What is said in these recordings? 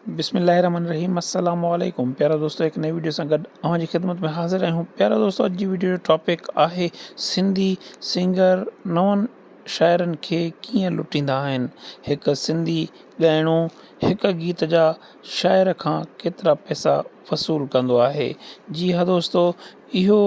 बिस्मिल्लाहिर्रहमानिर्रहीम अस्सलाम वालेकुम प्यारा दोस्तों, एक नई वीडियो सां गॾु अव्हां जी ख़िदमत में हाज़िर आहियूं। प्यारा दोस्तों, अॼु जी वीडियो जो टॉपिक आहे सिंधी सिंगर नवनि शाइरनि खे कीअं लुटींदा आहिनि। हिकु सिंधी ॻाइणो हिकु गीत जा शाइर खां केतिरा पैसा वसूल कंदो आहे। जी हाँ दोस्तों, इहो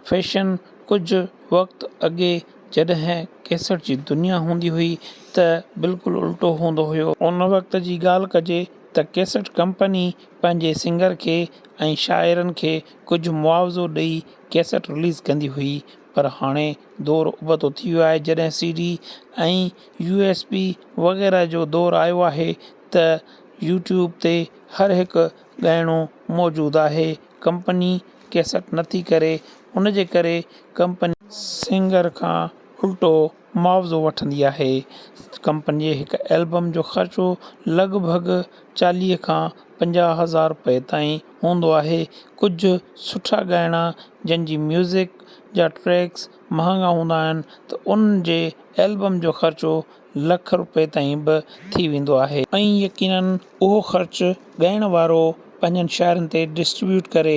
फैशन कुझु वक़्तु अॻे जॾहिं कैसेट जी दुनिया हूंदी हुई त बिल्कुलु उल्टो हूंदो हुयो। उन वक़्त जी ॻाल्हि कजे त कैसेट कंपनी पंहिंजे सिंगर खे ऐं शाइरनि खे कुझु मुआवज़ो ॾेई कैसेट रिलीज़ कंदी हुई, पर हाणे दौरु उबतो थी वियो आहे जॾहिं CD ऐं USB वग़ैरह जो दौरु आयो आहे त यूट्यूब ते हर हिकु ॻाइणो मौजूदु आहे। कंपनी कैसेट नथी करे, उन जे करे कंपनी सिंगर खां उल्टो मुआवज़ो वठंदी आहे। कंपनी जे हिकु एल्बम जो ख़र्चो लॻभॻि 40 खां 50,000 रुपए ताईं हूंदो आहे। कुझु सुठा ॻाइणा जंहिंजी म्यूज़िक जा ट्रैक्स महांगा हूंदा आहिनि त उन जे एल्बम जो ख़र्चो लख रुपए ताईं बि थी वेंदो आहे ऐं यकीनन उहो ख़र्चु ॻाइण वारो पंहिंजनि शाइरनि ते डिस्ट्रीब्यूट करे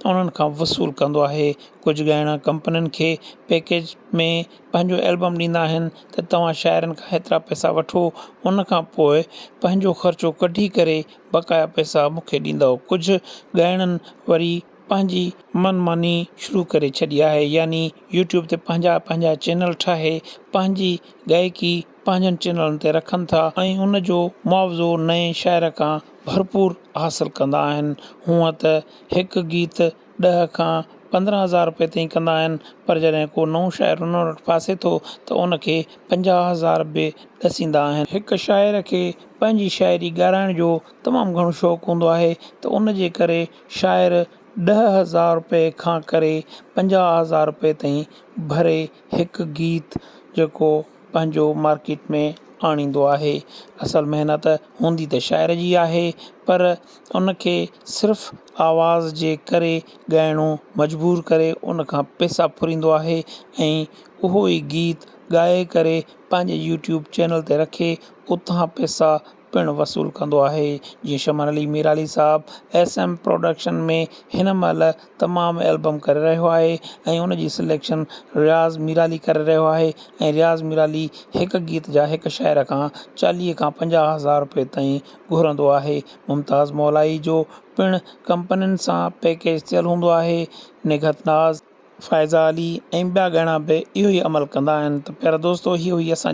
उन्हनि खां वसूल कंदो आहे। कुझु ॻाइणा कंपनियुनि खे पैकेज में पंहिंजो एल्बम ॾींदा आहिनि त तव्हां शाइरनि खां हेतिरा पैसा वठो, उन खां पोइ पंहिंजो ख़र्चो कढी करे बक़ाया पैसा मूंखे ॾींदव। कुझु ॻाइणनि वरी पंहिंजी मनमानी शुरू करे छॾी आहे, यानी यूट्यूब ते पंहिंजा चैनल ठाहे पंहिंजी गायकी पंहिंजनि चैनलनि ते रखनि था ऐं उन जो मुआवज़ो नए शाइर खां भरपूर हासिल कंदा आहिनि। हूअं त हिकु गीत 10 खां 15,000 रुपए ताईं कंदा आहिनि, पर जॾहिं को नओं शाइर उन वटि फासे थो त उनखे 50,000 बि ॾसींदा आहिनि। हिकु शाइर खे पंहिंजी शाइरी ॻाल्हाइण जो तमामु घणो शौक़ु हूंदो आहे त उन जे करे शाइर 10,000 रुपए खां करे 50,000 रुपए ताईं भरे हिकु गीत जेको पंहिंजो मार्केट में आणींदो आहे। असल महिनत हूंदी त शाइर जी आहे, पर उनखे सिर्फ़ु आवाज़ जे करे ॻाइणो मजबूर करे उन खां पैसा फुरींदो आहे ऐं उहो ई गीत ॻाए करे पंहिंजे यूट्यूब चैनल ते रखे उतां पैसा पिणु वसूल कंदो आहे। जीअं शमन अली मीराली साहब SM प्रोडक्शन में हिन महिल तमामु एल्बम करे रहियो आहे ऐं उन जी सिलेक्शन रियाज़ मीराली करे रहियो आहे ऐं रियाज़ मीराली हिकु गीत जा हिकु शाइर खां 40 खां 50,000 रुपए ताईं घुरंदो आहे। मुमताज़ मौलाई जो पिणु कंपनियुनि सां पैकेज थियलु हूंदो आहे। निगहत नाज़, फ़ाइज़ा अली ऐं ॿिया ॻाइणा बि इहो ई अमल कंदा आहिनि। त प्यारा दोस्तो, इहो ई असां